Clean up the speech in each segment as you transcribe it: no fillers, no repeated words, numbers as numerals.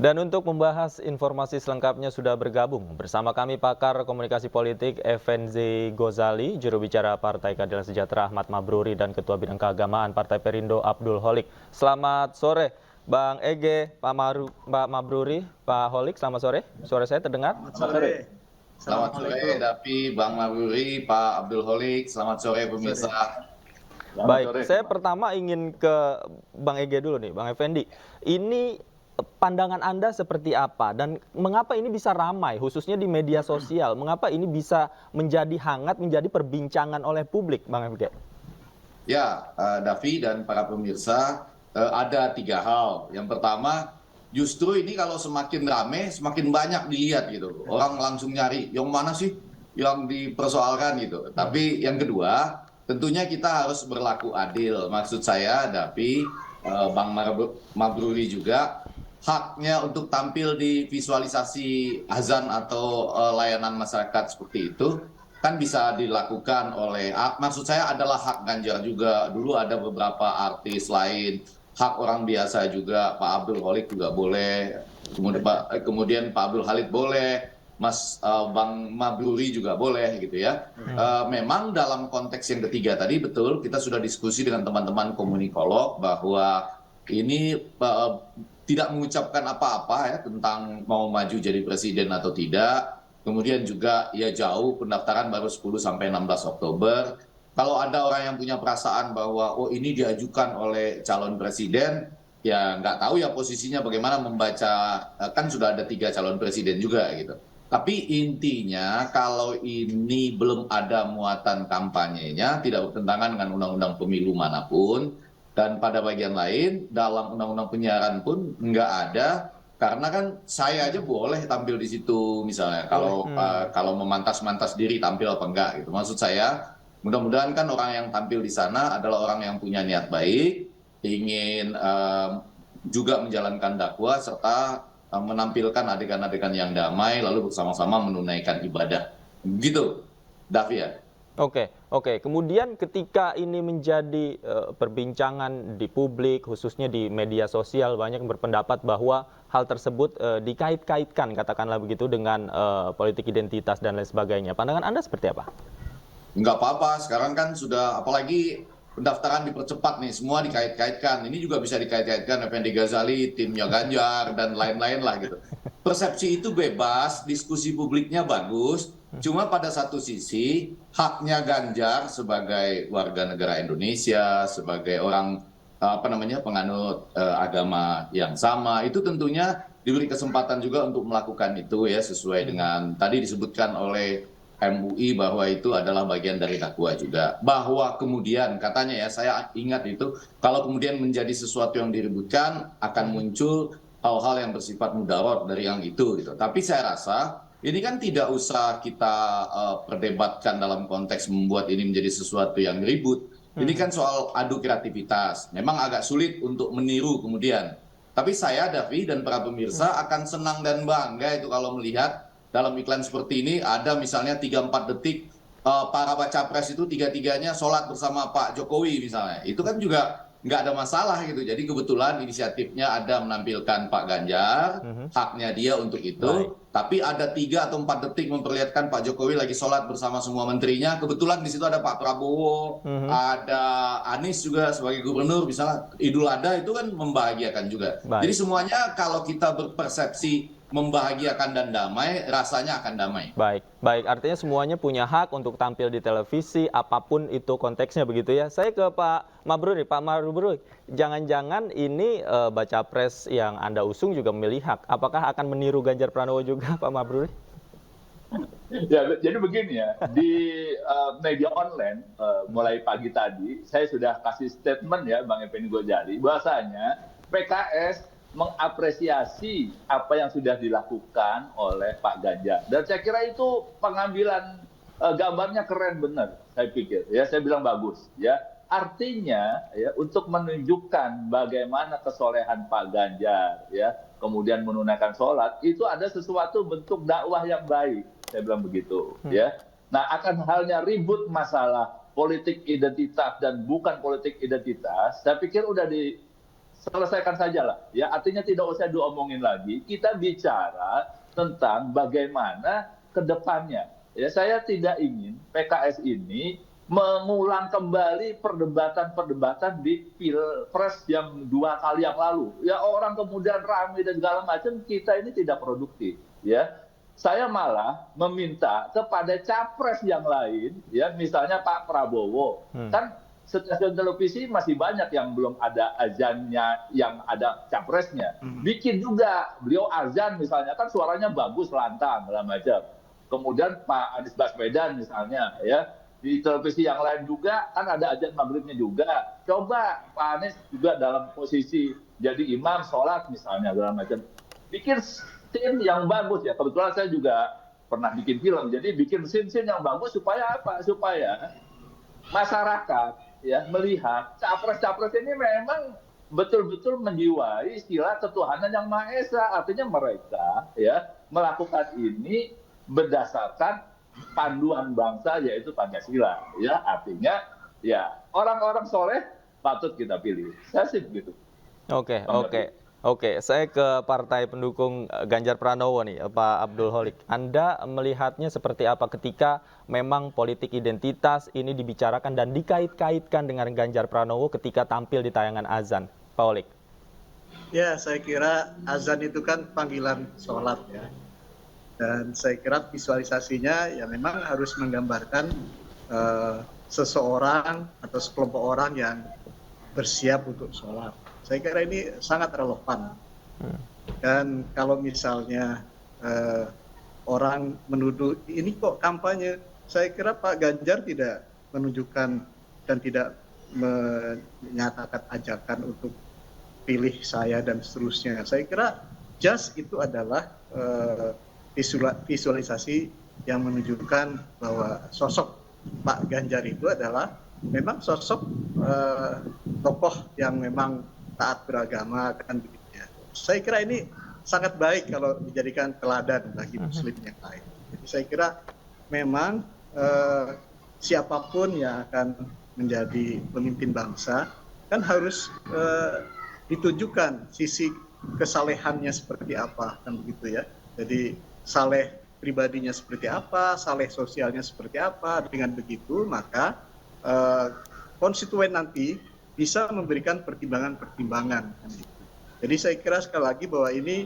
Dan untuk membahas informasi selengkapnya sudah bergabung bersama kami pakar komunikasi politik Effendi Ghazali, juru bicara Partai Keadilan Sejahtera Ahmad Mabruri, dan Ketua Bidang Keagamaan Partai Perindo Abdul Holik. Selamat sore Bang Ege, Pak Mabruri, Pak Holik, selamat sore. Suara saya terdengar? Selamat sore. Selamat sore Davi, Bang Mabruri, Pak Abdul Holik. Selamat sore pemirsa. Baik, saya pertama ingin ke Bang Ege dulu nih, Bang Effendi. Ini pandangan Anda seperti apa dan mengapa ini bisa ramai, khususnya di media sosial? Mengapa ini bisa menjadi hangat, menjadi perbincangan oleh publik, Bang Ege? Ya, Davi dan para pemirsa, ada 3 hal. Yang pertama, justru ini kalau semakin rame, semakin banyak dilihat gitu. Orang langsung nyari, yang mana sih yang dipersoalkan gitu. Tapi yang kedua, tentunya kita harus berlaku adil. Maksud saya, Davi, Bang Mabruri juga, haknya untuk tampil di visualisasi azan atau layanan masyarakat seperti itu kan bisa dilakukan oleh, maksud saya adalah hak Ganjar juga. Dulu ada beberapa artis lain, hak orang biasa juga, Pak Abdul Holik juga boleh, kemudian Pak Abdul Halid boleh, Bang Mabruri juga boleh gitu ya. Memang dalam konteks yang ketiga tadi betul kita sudah diskusi dengan teman-teman komunikolog bahwa ini tidak mengucapkan apa-apa ya tentang mau maju jadi presiden atau tidak. Kemudian juga ya jauh, pendaftaran baru 10 sampai 16 Oktober. Kalau ada orang yang punya perasaan bahwa oh ini diajukan oleh calon presiden, ya nggak tahu ya posisinya bagaimana membaca, kan sudah ada 3 calon presiden juga gitu. Tapi intinya kalau ini belum ada muatan kampanyenya, tidak bertentangan dengan undang-undang pemilu manapun, dan pada bagian lain dalam undang-undang penyiaran pun nggak ada, karena kan saya aja boleh tampil di situ misalnya kalau memantas-mantas diri tampil apa enggak gitu. Maksud saya mudah-mudahan kan orang yang tampil di sana adalah orang yang punya niat baik, ingin juga menjalankan dakwah serta menampilkan adegan-adegan yang damai lalu bersama-sama menunaikan ibadah. Gitu, Davi ya. Oke. Kemudian ketika ini menjadi perbincangan di publik, khususnya di media sosial, banyak yang berpendapat bahwa hal tersebut dikait-kaitkan, katakanlah begitu, dengan politik identitas dan lain sebagainya. Pandangan Anda seperti apa? Nggak apa-apa, sekarang kan sudah, apalagi pendaftaran dipercepat nih, semua dikait-kaitkan. Ini juga bisa dikait-kaitkan Effendi Ghazali, timnya Ganjar, dan lain-lain lah gitu. Persepsi itu bebas, diskusi publiknya bagus, cuma pada satu sisi, haknya Ganjar sebagai warga negara Indonesia, sebagai orang penganut agama yang sama, itu tentunya diberi kesempatan juga untuk melakukan itu ya, sesuai dengan tadi disebutkan oleh MUI bahwa itu adalah bagian dari dakwah juga. Bahwa kemudian katanya ya, saya ingat itu, kalau kemudian menjadi sesuatu yang diributkan akan muncul hal-hal yang bersifat mudarat dari yang itu gitu. Tapi saya rasa ini kan tidak usah kita perdebatkan dalam konteks membuat ini menjadi sesuatu yang ribut. Ini kan soal adu kreativitas. Memang agak sulit untuk meniru kemudian. Tapi saya, Davi, dan para pemirsa akan senang dan bangga itu kalau melihat dalam iklan seperti ini ada misalnya 3-4 detik para baca pres itu 3-3-nya sholat bersama Pak Jokowi misalnya. Itu kan juga nggak ada masalah gitu. Jadi kebetulan inisiatifnya ada menampilkan Pak Ganjar, haknya dia untuk itu. Tapi ada 3 atau 4 detik memperlihatkan Pak Jokowi lagi sholat bersama semua menterinya. Kebetulan di situ ada Pak Prabowo, ada Anies juga sebagai gubernur misalnya. Idul Adha itu kan membahagiakan juga. Jadi semuanya kalau kita berpersepsi membahagiakan dan damai, rasanya akan damai. Baik. Artinya semuanya punya hak untuk tampil di televisi, apapun itu konteksnya begitu ya. Saya ke Pak Mabruri. Pak Mabruri, jangan-jangan ini baca pres yang Anda usung juga memilih hak. Apakah akan meniru Ganjar Pranowo juga, Pak Mabruri? Ya, jadi begini ya, di media online mulai pagi tadi, saya sudah kasih statement ya, Bang Effendi Ghazali, bahwasanya PKS mengapresiasi apa yang sudah dilakukan oleh Pak Ganjar. Dan saya kira itu pengambilan gambarnya keren benar, saya pikir. Ya, saya bilang bagus. Ya, artinya ya untuk menunjukkan bagaimana kesolehan Pak Ganjar, ya, kemudian menunaikan sholat, itu ada sesuatu bentuk dakwah yang baik. Saya bilang begitu. Ya. Nah, akan halnya ribut masalah politik identitas dan bukan politik identitas, saya pikir udah selesaikan saja lah. Ya, artinya tidak usah diomongin lagi. Kita bicara tentang bagaimana ke depannya. Ya, saya tidak ingin PKS ini mengulang kembali perdebatan-perdebatan di Pilpres yang 2 kali yang lalu. Ya, orang kemudian ramai dan segala macam, kita ini tidak produktif. Ya, saya malah meminta kepada capres yang lain, ya misalnya Pak Prabowo, kan stasiun televisi masih banyak yang belum ada azannya, yang ada capresnya. Bikin juga, beliau azan misalnya, kan suaranya bagus, lantang, segala macam. Kemudian Pak Anies Baswedan misalnya, ya di televisi yang lain juga kan ada azan maghribnya juga. Coba Pak Anies juga dalam posisi jadi imam sholat misalnya, segala macam. Bikin scene yang bagus ya. Kebetulan saya juga pernah bikin film, jadi bikin scene-scene yang bagus supaya apa? Supaya masyarakat ya melihat capres-capres ini memang betul-betul menjiwai istilah ketuhanan yang Maha Esa. Artinya mereka ya melakukan ini berdasarkan panduan bangsa yaitu Pancasila. Ya, artinya ya orang-orang soleh patut kita pilih. Saya sih begitu. Oke, saya ke partai pendukung Ganjar Pranowo nih, Pak Abdul Holik. Anda melihatnya seperti apa ketika memang politik identitas ini dibicarakan dan dikait-kaitkan dengan Ganjar Pranowo ketika tampil di tayangan azan, Pak Holik? Ya, saya kira azan itu kan panggilan sholat ya. Dan saya kira visualisasinya ya memang harus menggambarkan seseorang atau sekelompok orang yang bersiap untuk sholat. Saya kira ini sangat relevan. Dan kalau misalnya orang menuduh ini kok kampanye, saya kira Pak Ganjar tidak menunjukkan dan tidak menyatakan ajakan untuk pilih saya dan seterusnya. Saya kira just itu adalah visualisasi yang menunjukkan bahwa sosok Pak Ganjar itu adalah memang sosok tokoh yang memang taat beragama kan begitu ya. Saya kira ini sangat baik kalau dijadikan teladan bagi muslim yang lain. Jadi saya kira memang siapapun yang akan menjadi pemimpin bangsa kan harus ditunjukkan sisi kesalehannya seperti apa kan begitu ya. Jadi saleh pribadinya seperti apa, saleh sosialnya seperti apa. Dengan begitu maka konstituen nanti bisa memberikan pertimbangan-pertimbangan. Jadi saya kira sekali lagi bahwa ini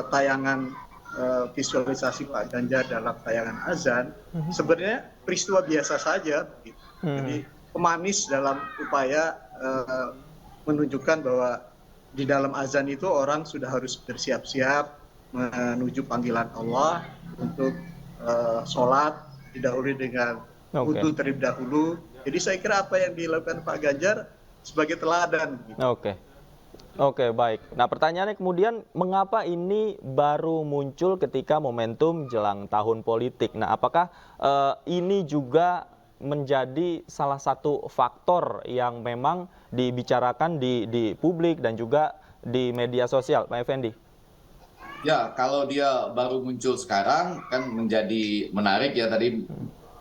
tayangan visualisasi Pak Ganjar dalam tayangan azan sebenarnya peristiwa biasa saja. Jadi pemanis dalam upaya menunjukkan bahwa di dalam azan itu orang sudah harus bersiap-siap menuju panggilan Allah untuk sholat, didahului dengan wudu terlebih dahulu. Jadi saya kira apa yang dilakukan Pak Ganjar sebagai teladan. Oke, baik. Nah, pertanyaannya kemudian mengapa ini baru muncul ketika momentum jelang tahun politik? Nah, apakah ini juga menjadi salah satu faktor yang memang dibicarakan di publik dan juga di media sosial, Pak Effendi? Ya, kalau dia baru muncul sekarang kan menjadi menarik ya tadi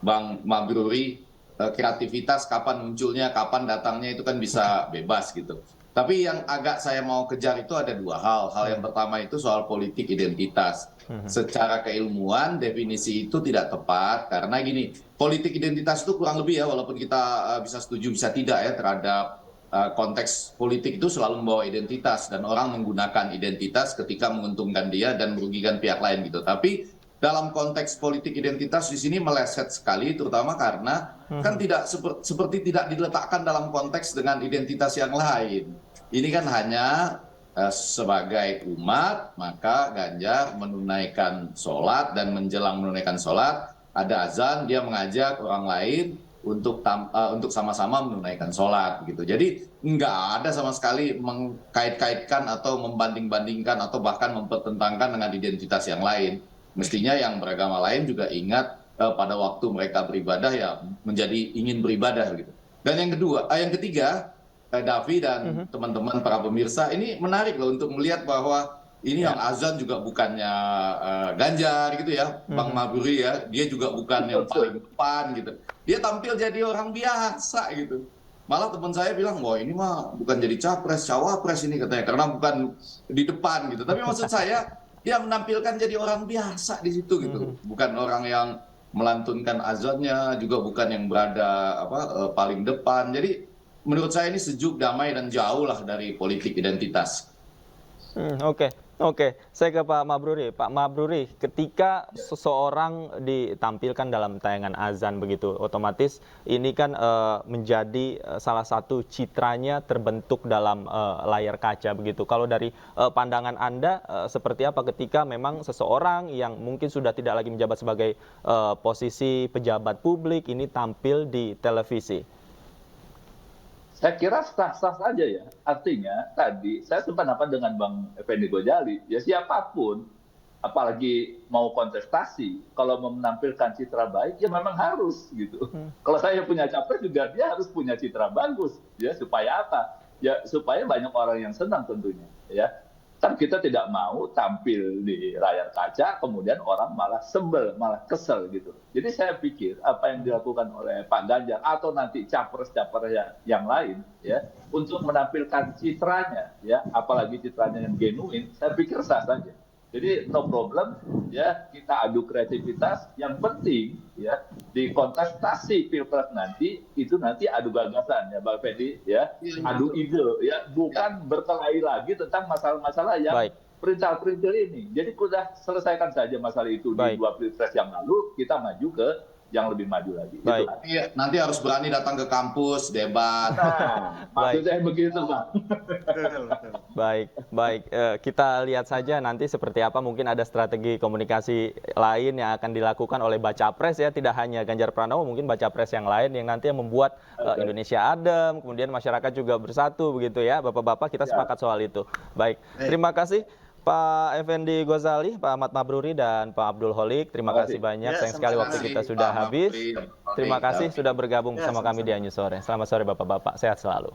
Bang Mabruri, kreativitas kapan munculnya, kapan datangnya itu kan bisa bebas gitu. Tapi yang agak saya mau kejar itu ada dua hal. Hal yang pertama itu soal politik identitas. Secara keilmuan definisi itu tidak tepat karena gini, politik identitas itu kurang lebih ya, walaupun kita bisa setuju bisa tidak ya terhadap konteks politik itu selalu membawa identitas dan orang menggunakan identitas ketika menguntungkan dia dan merugikan pihak lain gitu. Tapi dalam konteks politik identitas di sini meleset sekali, terutama karena kan tidak seperti tidak diletakkan dalam konteks dengan identitas yang lain. Ini kan hanya sebagai umat, maka Ganjar menunaikan sholat dan menjelang menunaikan sholat ada azan, dia mengajak orang lain untuk sama-sama menunaikan sholat gitu. Jadi nggak ada sama sekali mengkait-kaitkan atau membanding-bandingkan atau bahkan mempertentangkan dengan identitas yang lain. Mestinya yang beragama lain juga ingat pada waktu mereka beribadah ya menjadi ingin beribadah gitu. Dan yang ketiga, Davi dan teman-teman para pemirsa, ini menarik loh untuk melihat bahwa ini yang azan juga bukannya Ganjar gitu ya, Bang Mabruri ya, dia juga bukan yang paling depan gitu. Dia tampil jadi orang biasa gitu. Malah teman saya bilang, wah ini mah bukan jadi capres, cawapres ini katanya, karena bukan di depan gitu. Tapi maksud saya, dia menampilkan jadi orang biasa di situ gitu, bukan orang yang melantunkan azannya, juga bukan yang berada paling depan. Jadi menurut saya ini sejuk, damai, dan jauh lah dari politik identitas. Oke, oke. Saya ke Pak Mabruri. Pak Mabruri, ketika seseorang ditampilkan dalam tayangan azan begitu, otomatis ini kan menjadi salah satu citranya terbentuk dalam layar kaca begitu. Kalau dari pandangan Anda, seperti apa ketika memang seseorang yang mungkin sudah tidak lagi menjabat sebagai posisi pejabat publik ini tampil di televisi? Saya kira sah-sah saja ya. Artinya tadi saya sependapat dengan Bang Effendi Gojali. Ya siapapun, apalagi mau kontestasi, kalau mau menampilkan citra baik, ya memang harus gitu. Kalau saya punya capres juga dia harus punya citra bagus, ya supaya apa? Ya supaya banyak orang yang senang tentunya, ya. Kan kita tidak mau tampil di layar kaca, kemudian orang malah sebel, malah kesel gitu. Jadi saya pikir apa yang dilakukan oleh Pak Ganjar atau nanti capres-capres yang lain, ya, untuk menampilkan citranya, ya, apalagi citranya yang genuine, saya pikir sah saja. Jadi no problem, ya, kita adu kreativitas. Yang penting, ya, di kontestasi pilpres nanti itu nanti adu gagasan, ya, Bang Fendi, ya, adu ide, ya, bukan berkelahi lagi tentang masalah-masalah yang perintil-perintil ini. Jadi sudah selesaikan saja masalah itu di 2 pilpres yang lalu, kita maju ke yang lebih maju lagi. Baik. Nanti harus berani datang ke kampus, debat. Nah, maksudnya begitu, Bang. Baik, baik. Kita lihat saja nanti seperti apa. Mungkin ada strategi komunikasi lain yang akan dilakukan oleh baca pres ya. Tidak hanya Ganjar Pranowo, mungkin baca pres yang lain yang nanti yang membuat Indonesia adem. Kemudian masyarakat juga bersatu begitu ya. Bapak-bapak kita sepakat soal itu. Baik, terima kasih Pak Effendi Gozali, Pak Ahmad Mabruri, dan Pak Abdul Holik. Terima kasih banyak. Sayang sekali waktu kita sudah habis. Terima kasih sudah bergabung bersama kami di Anju Sore. Selamat sore Bapak-bapak. Sehat selalu.